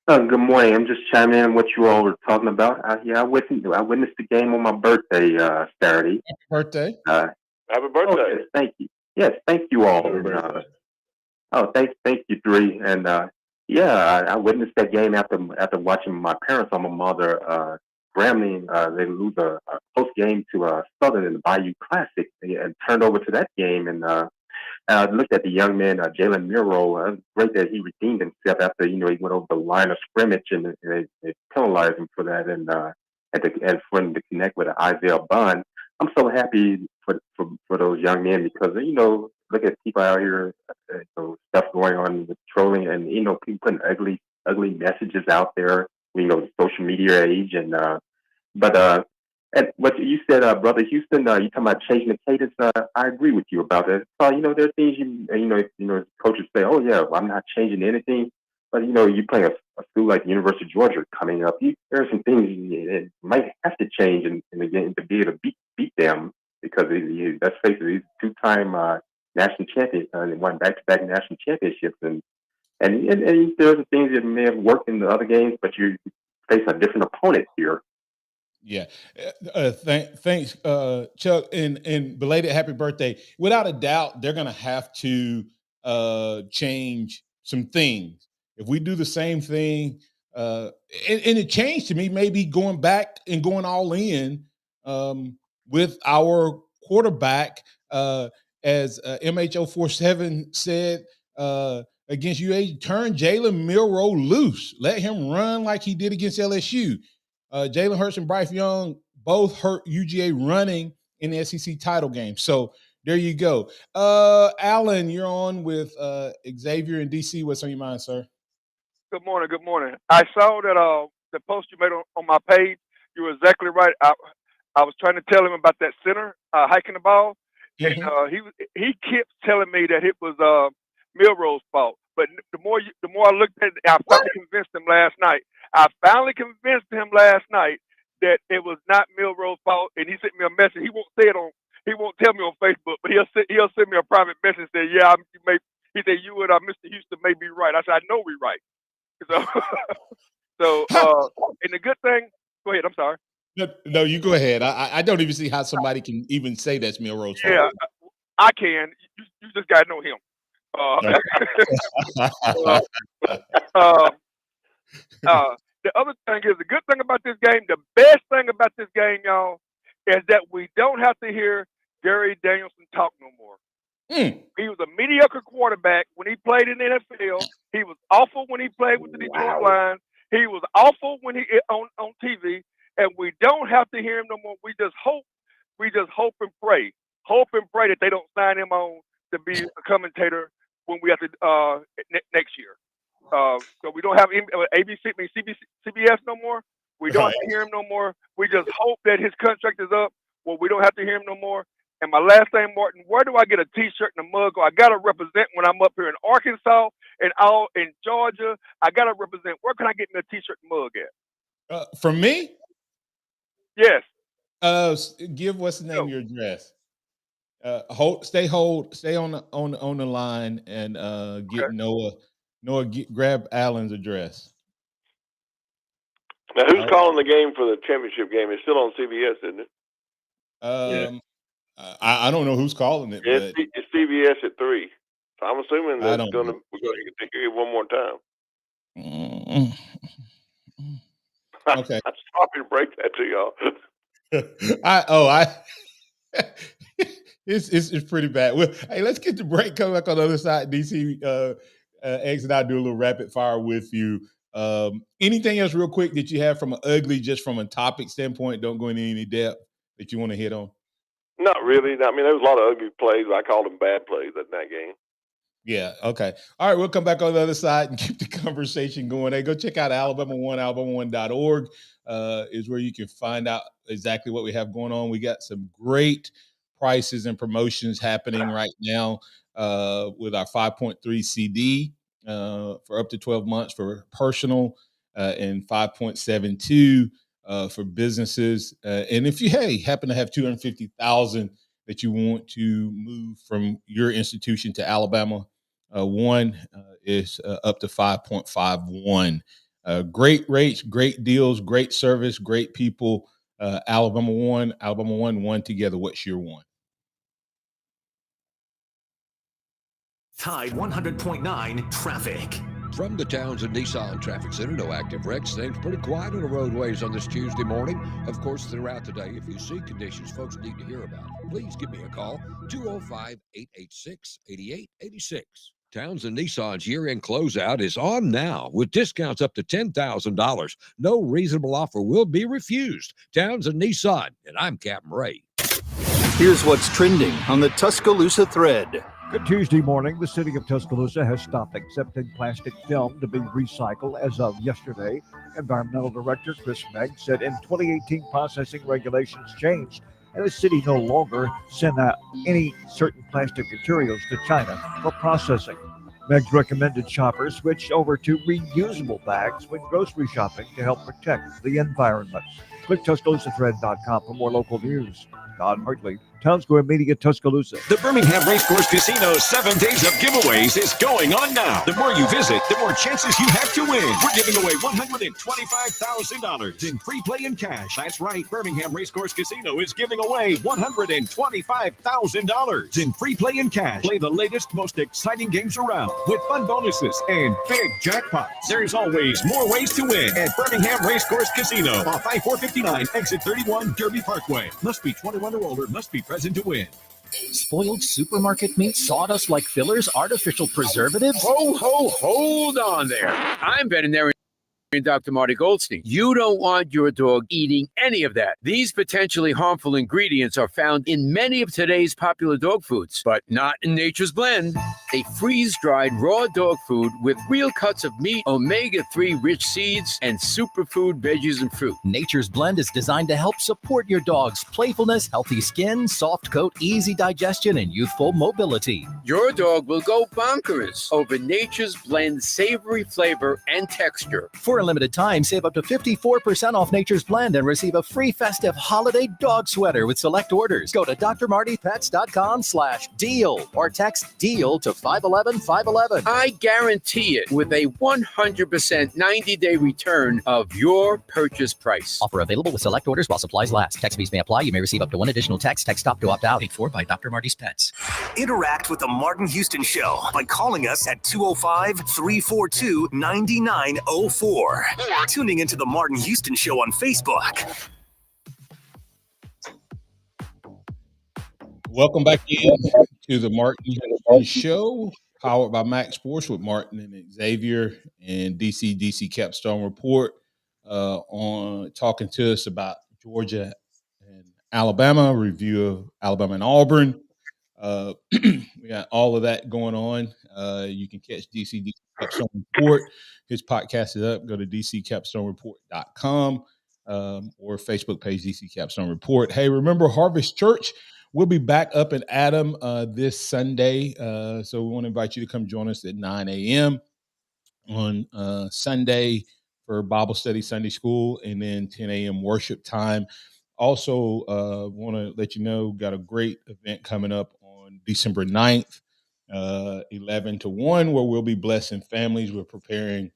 Good morning. I'm just chiming in what you all were talking about. I witnessed the game on my birthday Saturday. Happy birthday! Happy birthday! Oh, yes, thank you. Yes, thank you all. Thank you, Dree. And I witnessed that game after watching my parents on my mother Grambling. They lose a close game to Southern in the Bayou Classic, and turned over to that game. And I looked at the young man, Jalen Muro. Great that he redeemed himself after he went over the line of scrimmage, and they penalized him for that. And for him to connect with Isaiah Bond, I'm so happy for those young men, because look at people out here, stuff going on with trolling, and people putting ugly messages out there. the social media age. And and what you said, Brother Houston, you talking about changing the cadence. I agree with you about that. So, there are things coaches say, oh yeah, well, I'm not changing anything. But you play a school like the University of Georgia coming up. There are some things that might have to change in the game to be able to beat them, because let's face it, he's two-time national champion and won back-to-back national championships, and there's some things that may have worked in the other games, but you face a different opponent here. Yeah. Thanks, Chuck, and belated happy birthday. Without a doubt, they're going to have to change some things. If we do the same thing, and it changed to me, maybe going back and going all in with our quarterback, as MH047 said against UA, turn Jalen Milroe loose. Let him run like he did against LSU. Jalen Hurts and Bryce Young both hurt UGA running in the SEC title game. So there you go. Alan, you're on with Xavier in DC. What's on your mind, sir? Good morning. Good morning. I saw that the post you made on my page. You were exactly right. I was trying to tell him about that center hiking the ball, and he kept telling me that it was Milroe's fault. But the more I looked at it, I finally convinced him last night. That it was not Milroe's fault, and he sent me a message. He won't tell me on Facebook, but he'll send me a private message. Say, yeah, he said you and Mr. Houston may be right. I said, I know we're right. So and the good thing. Go ahead. I'm sorry. No, you go ahead. I don't even see how somebody can even say that's Milroe's fault. Yeah, I can. You just gotta know him. The other thing is, the good thing about this game, the best thing about this game, y'all, is that we don't have to hear Gary Danielson talk no more. He was a mediocre quarterback when he played in the NFL. He was awful when he played with the Detroit Lions. He was awful when he on TV, and we don't have to hear him no more. We just hope and pray that they don't sign him on to be a commentator when we have to next year. So we don't have CBS no more. We don't have to hear him no more. We just hope that his contract is up. Well, we don't have to hear him no more. And my last name, Martin, where do I get a T-shirt and a mug? Or I got to represent when I'm up here in Arkansas and all in Georgia. I got to represent. Where can I get me a T-shirt and mug at? From me? Yes. Give what's the name of your address? Stay on the line and get Noah. Noah, grab Allen's address. Now, who's calling the game for the championship game? It's still on CBS, isn't it? I don't know who's calling it. It's CBS at 3. So I'm assuming we're going to hear it one more time. Okay. I'm sorry to break that to y'all. It's pretty bad. Well, hey, let's get the break. Come back on the other side. DC X and I do a little rapid fire with you. Anything else real quick that you have from an ugly, just from a topic standpoint? Don't go into any depth that you want to hit on. Not really. I mean, there was a lot of ugly plays. I called them bad plays in that game. Yeah. Okay. All right. We'll come back on the other side and keep the conversation going. Hey, go check out Alabama One, alabama1.org is where you can find out exactly what we have going on. We got some great prices and promotions happening right now with our 5.3 CD for up to 12 months for personal and 5.72 for businesses. And if you happen to have $250,000 that you want to move from your institution to Alabama, one is up to 5.51. Great rates, great deals, great service, great people. Alabama One together. What's your one? Tide 100.9 traffic. From the Townsend Nissan Traffic Center, no active wrecks. Things pretty quiet on the roadways on this Tuesday morning. Of course, throughout the day, if you see conditions folks need to hear about, please give me a call, 205-886-8886. Townsend Nissan's year-end closeout is on now with discounts up to $10,000. No reasonable offer will be refused. Townsend Nissan, and I'm Captain Ray. Here's what's trending on the Tuscaloosa thread. Good Tuesday morning. The city of Tuscaloosa has stopped accepting plastic film to be recycled as of yesterday. Environmental Director Chris Megg said in 2018 processing regulations changed and the city no longer send out any certain plastic materials to China for processing. Meggs recommended shoppers switch over to reusable bags when grocery shopping to help protect the environment. Click TuscaloosaThread.com for more local news. Don Hartley, Town Square Media, Tuscaloosa. The Birmingham Racecourse Casino's 7 days of giveaways is going on now. The more you visit, the more chances you have to win. We're giving away $125,000 in free play and cash. That's right, Birmingham Racecourse Casino is giving away $125,000 in free play and cash. Play the latest, most exciting games around with fun bonuses and big jackpots. There's always more ways to win at Birmingham Racecourse Casino off I-459, exit 31, Derby Parkway. Must be 21 or older, must be present to win. Spoiled supermarket meat, sawdust like fillers, artificial preservatives? Hold on there. I'm veterinarian Dr. Marty Goldstein. You don't want your dog eating any of that. These potentially harmful ingredients are found in many of today's popular dog foods, but not in Nature's Blend, a freeze-dried raw dog food with real cuts of meat, omega-3 rich seeds, and superfood veggies and fruit. Nature's Blend is designed to help support your dog's playfulness, healthy skin, soft coat, easy digestion, and youthful mobility. Your dog will go bonkers over Nature's Blend savory flavor and texture. For a limited time, save up to 54% off Nature's Blend and receive a free festive holiday dog sweater with select orders. Go to drmartypets.com/deal or text DEAL to 511-511. I guarantee it with a 100% 90-day return of your purchase price. Offer available with select orders while supplies last. Text fees may apply. You may receive up to one additional text. Text stop to opt out. Paid for by Dr. Marty's Pets. Interact with the Martin Houston Show by calling us at 205-342-9904 or tuning into the Martin Houston Show on Facebook. Welcome back in to the Martin Houston Show, powered by MaXSports with Martin and Xavier and DC Capstone Report on talking to us about Georgia and Alabama, review of Alabama and Auburn. We got all of that going on. You can catch DC Capstone Report. His podcast is up. Go to dccapstonereport.com or Facebook page DC Capstone Report. Hey, remember Harvest Church? We'll be back up in Adam this Sunday. So we want to invite you to come join us at 9 a.m. on Sunday for Bible study, Sunday school, and then 10 a.m. worship time. Also, want to let you know, got a great event coming up on December 9th, 11 to 1, where we'll be blessing families. We're preparing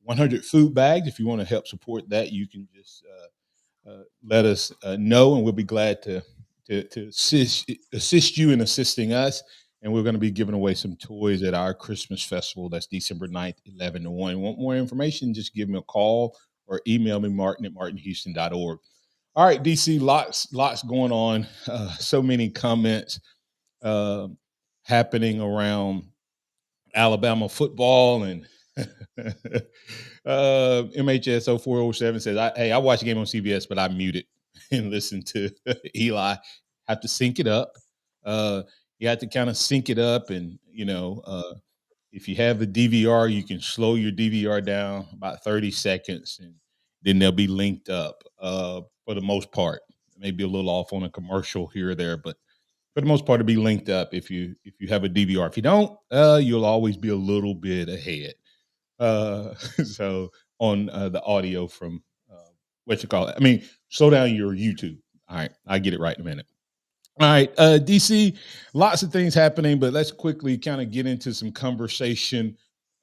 100 food bags. If you want to help support that, you can just let us know, and we'll be glad to assist you in assisting us. And we're going to be giving away some toys at our Christmas festival. That's December 9th, 11 to 1. Want more information? Just give me a call or email me, martin@martinhouston.org. All right, DC, lots going on. So many comments happening around Alabama football, and MHS 0407 says, I watched the game on CBS, but I muted and listened to Eli. Have to sync it up. You have to kind of sync it up, and if you have the DVR, you can slow your DVR down about 30 seconds, and then they'll be linked up for the most part. Maybe a little off on a commercial here or there, but for the most part, it'll be linked up if you have a DVR. If you don't, you'll always be a little bit ahead. So on the audio from slow down your YouTube. All right, I'll get it right in a minute. All right, DC, lots of things happening, but let's quickly kind of get into some conversation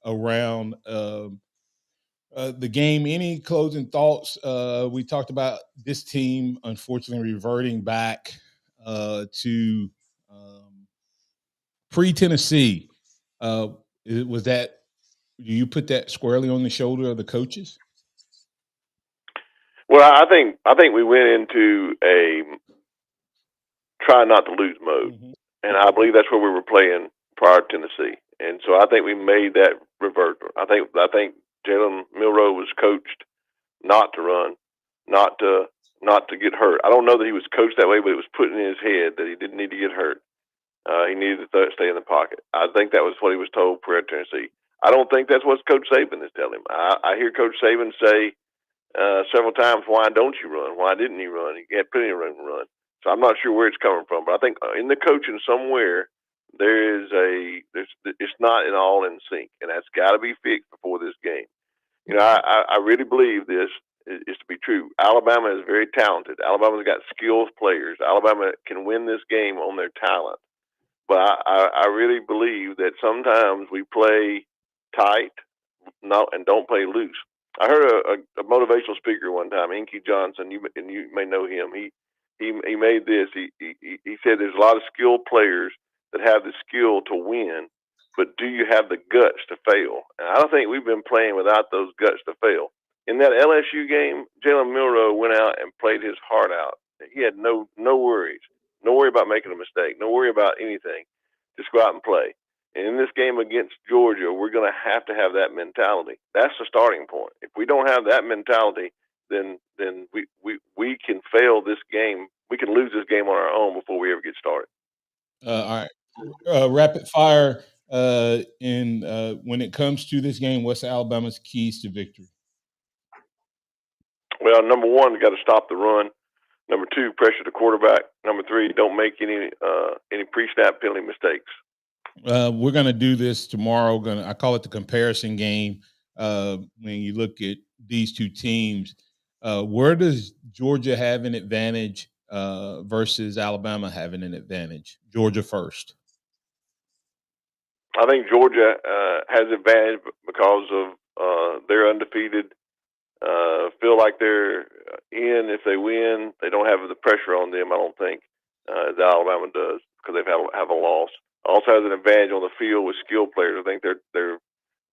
around the game. Any closing thoughts? We talked about this team, unfortunately, reverting back to pre-Tennessee. Do you put that squarely on the shoulder of the coaches? Well, I think we went into a try not to lose mode, and I believe that's where we were playing prior to Tennessee, and so I think we made that revert. I think Jalen Milroe was coached not to run, not to get hurt. I don't know that he was coached that way, but it was put in his head that he didn't need to get hurt. He needed to stay in the pocket. I think that was what he was told prior to Tennessee. I don't think that's what Coach Saban is telling him. I hear Coach Saban say several times, "Why don't you run? Why didn't he run? He had plenty of room to run." So I'm not sure where it's coming from, but I think in the coaching somewhere it's not all in sync, and that's got to be fixed before this game. I really believe this is to be true. Alabama is very talented. Alabama's got skilled players. Alabama can win this game on their talent. But I really believe that sometimes we play tight and don't play loose. I heard a motivational speaker one time, Inky Johnson, and you may know him. He made this. He said there's a lot of skilled players that have the skill to win, but do you have the guts to fail? And I don't think we've been playing without those guts to fail. In that LSU game, Jalen Milroe went out and played his heart out. He had no worries. No worry about making a mistake. No worry about anything. Just go out and play. And in this game against Georgia, we're going to have that mentality. That's the starting point. If we don't have that mentality, then we can fail this game. We can lose this game on our own before we ever get started. All right. Rapid fire. When it comes to this game, what's Alabama's keys to victory? Well, number one, we got to stop the run. Number two, pressure the quarterback. Number three, don't make any pre-snap penalty mistakes. We're going to do this tomorrow. I call it the comparison game. When you look at these two teams, where does Georgia have an advantage versus Alabama having an advantage? Georgia first. I think Georgia has advantage because of they're undefeated. Feel like they're in. If they win, they don't have the pressure on them, I don't think, as Alabama does, because they've have a loss. Also has an advantage on the field with skilled players. I think their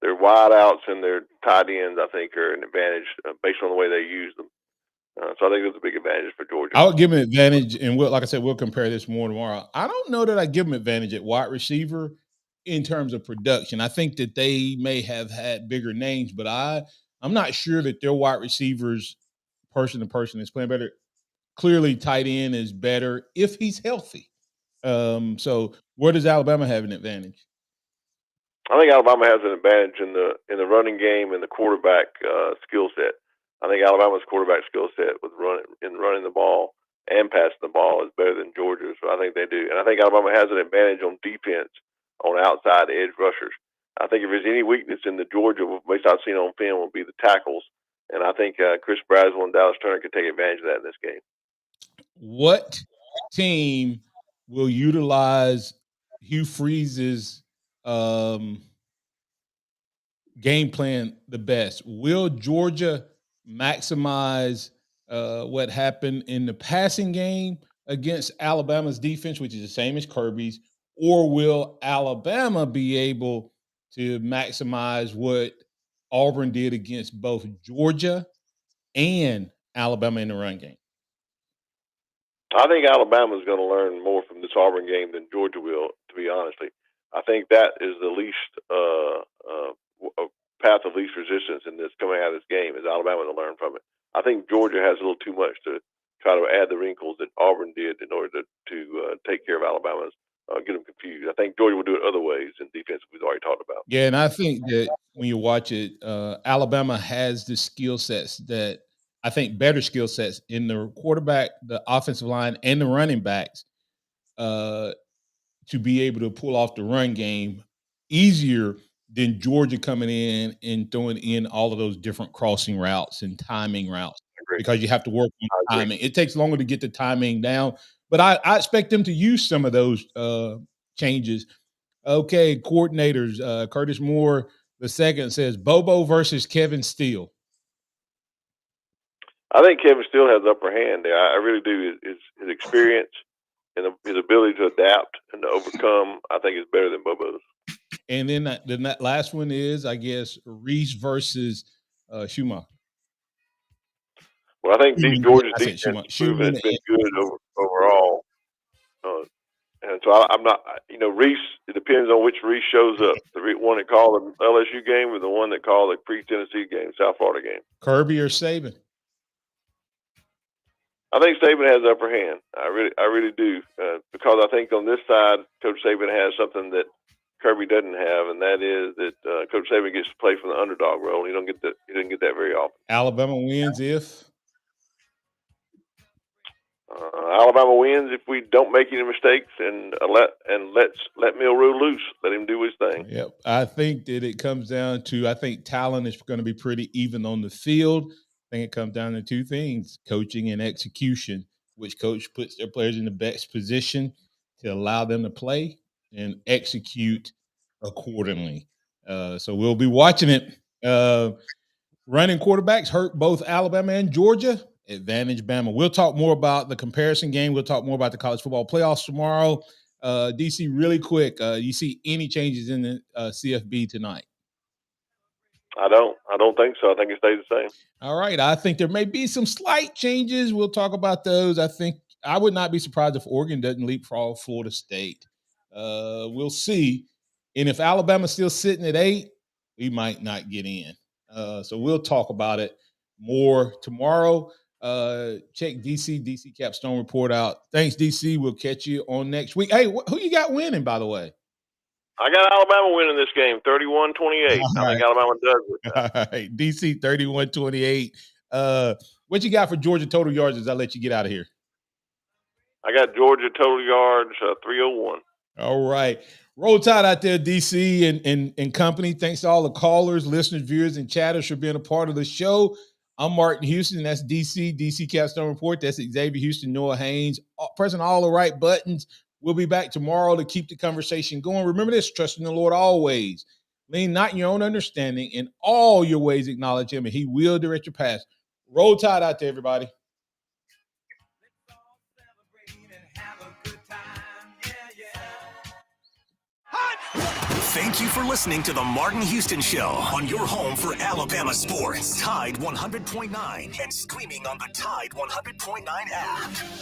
wide outs and their tight ends, I think, are an advantage based on the way they use them. So I think there's a big advantage for Georgia. I would give them an advantage, and like I said, we'll compare this more tomorrow. I don't know that I give them advantage at wide receiver in terms of production. I think that they may have had bigger names, but I'm not sure that their wide receivers, person to person, is playing better. Clearly, tight end is better if he's healthy. So where does Alabama have an advantage? I think Alabama has an advantage in the running game and the quarterback skill set. I think Alabama's quarterback skill set with running the ball and passing the ball is better than Georgia's. So I think they do, and I think Alabama has an advantage on defense on outside edge rushers. I think if there's any weakness in the Georgia, based I've seen on film, will be the tackles, and I think Chris Braswell and Dallas Turner can take advantage of that in this game. What team will utilize Hugh Freeze's game plan the best? Will Georgia maximize what happened in the passing game against Alabama's defense, which is the same as Kirby's, or will Alabama be able to maximize what Auburn did against both Georgia and Alabama in the run game? I think Alabama is going to learn more from this Auburn game than Georgia will, to be honestly. I think that is the least path of least resistance in this coming out of this game is Alabama to learn from it. I think Georgia has a little too much to try to add the wrinkles that Auburn did in order to take care of Alabama's, get them confused. I think Georgia will do it other ways in defense we've already talked about. Yeah, and I think that when you watch it, Alabama has the skill sets that I think better skill sets in the quarterback, the offensive line, and the running backs to be able to pull off the run game easier than Georgia coming in and throwing in all of those different crossing routes and timing routes because you have to work on timing. It takes longer to get the timing down, but I expect them to use some of those changes. Okay, coordinators, Curtis Moore II says Bobo versus Kevin Steele. I think Kevin Steele has the upper hand there. I really do. His experience and his ability to adapt and to overcome, I think, is better than Bobo's. And then that last one is, I guess, Reese versus Schumacher. Well, I think Georgia's defense has been good overall. And so I'm not, Reese, it depends on which Reese shows up. The one that called the LSU game or the one that called the pre-Tennessee game, South Florida game. Kirby or Saban? I think Saban has the upper hand. I really do, because I think on this side, Coach Saban has something that Kirby doesn't have, and that is that Coach Saban gets to play from the underdog role. He doesn't get that very often. Alabama wins if Alabama wins if we don't make any mistakes and let Milroe loose. Let him do his thing. Yep. I think that it comes down to, I think talent is going to be pretty even on the field. I think it comes down to two things, coaching and execution, which coach puts their players in the best position to allow them to play and execute accordingly. So we'll be watching it. Running quarterbacks hurt both Alabama and Georgia. Advantage Bama. We'll talk more about the comparison game. We'll talk more about the college football playoffs tomorrow. DC, really quick, you see any changes in the CFB tonight? I don't think so. I think it stays the same. All right. I think there may be some slight changes. We'll talk about those. I think I would not be surprised if Oregon doesn't leapfrog Florida State. We'll see. And if Alabama's still sitting at 8, we might not get in. So we'll talk about it more tomorrow. Check DC Capstone report out. Thanks, DC. We'll catch you on next week. Hey, who you got winning, by the way? I got Alabama winning this game, 31-28. I think Alabama does it. All right, DC 31-28. What you got for Georgia total yards as I let you get out of here? I got Georgia total yards 301. All right. Roll Tide out there, DC and company. Thanks to all the callers, listeners, viewers, and chatters for being a part of the show. I'm Martin Houston. That's DC Capstone Report. That's Xavier Houston, Noah Haynes. Pressing all the right buttons. We'll be back tomorrow to keep the conversation going. Remember this, trust in the Lord always. Lean not in your own understanding. In all your ways acknowledge him, and he will direct your path. Roll Tide out there, everybody. Thank you for listening to the Martin Houston Show on your home for Alabama sports. Tide 100.9 and streaming on the Tide 100.9 app.